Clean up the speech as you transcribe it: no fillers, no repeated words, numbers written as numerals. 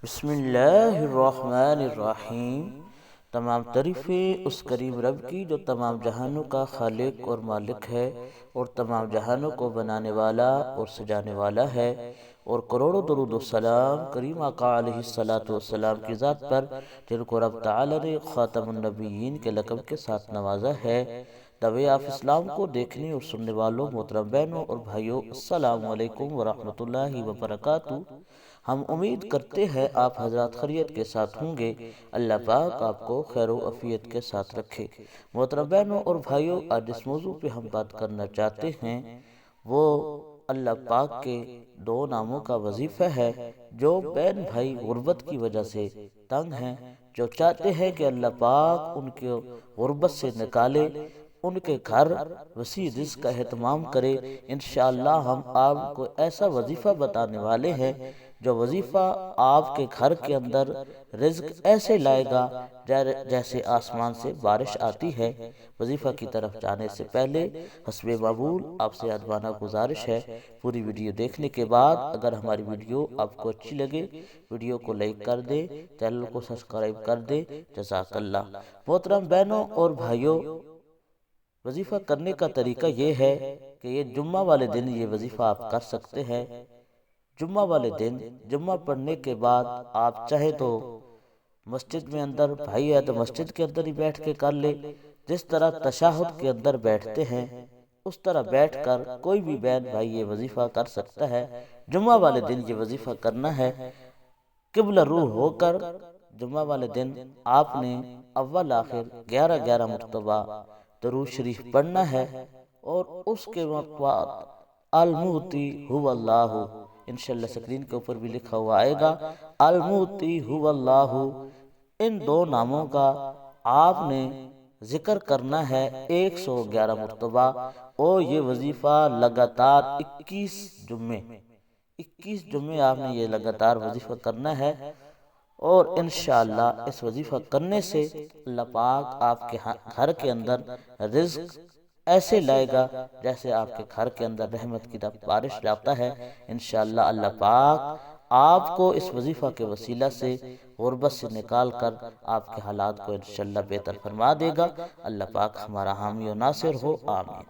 بسم اللہ الرحمن الرحیم۔ تمام تعریفیں اس کریم رب کی جو تمام جہانوں کا خالق اور مالک ہے، اور تمام جہانوں کو بنانے والا اور سجانے والا ہے، اور کروڑوں درود و سلام کریم آقا علیہ الصلوۃ والسلام کی ذات پر، جن کو رب تعالی نے خاتم النبیین کے لقب کے ساتھ نوازا ہے۔ دوے آف اسلام کو دیکھنے اور سننے والوں محترم بہنوں اور بھائیوں، السلام علیکم ورحمۃ اللہ وبرکاتہ۔ ہم امید کرتے ہیں آپ حضرات خیریت کے ساتھ ہوں گے۔ اللہ پاک آپ کو خیر و عافیت کے ساتھ رکھے۔ محترم بہنوں اور بھائیوں، آج جس موضوع پہ ہم بات کرنا چاہتے ہیں وہ اللہ پاک کے دو ناموں کا وظیفہ ہے۔ جو بہن بھائی غربت کی وجہ سے تنگ ہیں، جو چاہتے ہیں کہ اللہ پاک ان کے غربت سے نکالے، ان کے گھر وسیع رزق کا اہتمام کرے، انشاءاللہ ہم آپ کو ایسا وظیفہ بتانے والے ہیں جو وظیفہ آپ کے گھر کے اندر رزق ایسے لائے گا جیسے آسمان سے بارش آتی ہے۔ وظیفہ کی طرف جانے سے پہلے حسب معمول آپ سے ادبانہ گزارش ہے، پوری ویڈیو دیکھنے کے بعد اگر ہماری ویڈیو آپ کو اچھی لگے، ویڈیو کو لائک کر دے، چینل کو سبسکرائب کر دے، جزاک اللہ۔ محترم بہنوں اور بھائیوں، وظیفہ کرنے کا طریقہ یہ ہے کہ یہ جمعہ والے دن یہ وظیفہ آپ کر سکتے ہیں۔ جمعہ والے دن جمعہ پڑھنے کے بعد آپ چاہے تو مسجد میں اندر، بھائی ہے تو مسجد کے اندر ہی بیٹھ کے کر لے، جس طرح تشہد کے اندر بیٹھتے ہیں اس طرح بیٹھ کر کوئی بھی بہن بھائی یہ وظیفہ کر سکتا ہے۔ جمعہ والے دن یہ وظیفہ کرنا ہے، قبلہ روح ہو کر۔ جمعہ والے دن آپ نے اول آخر 11 مرتبہ درود شریف پڑھنا ہے، اور اس کے بعد المعطی هو اللہ، انشاءاللہ سکرین کے اوپر بھی لکھا ہوا آئے گا، المعطی هو اللہ۔ ان دو ناموں کا آپ نے ذکر کرنا ہے 111 مرتبہ، اور یہ وظیفہ لگاتار 21 جمعے آپ نے یہ لگاتار وظیفہ کرنا ہے، اور انشاءاللہ اس وظیفہ کرنے سے اللہ پاک آپ کے گھر کے اندر رزق ایسے لائے گا جیسے آپ کے گھر کے اندر رحمت کی بارش لاتا ہے۔ انشاءاللہ اللہ پاک آپ کو اس وظیفہ کے وسیلہ سے غربت سے نکال کر آپ کے حالات کو انشاءاللہ بہتر فرما دے گا۔ اللہ پاک ہمارا حامی و ناصر ہو، آمین۔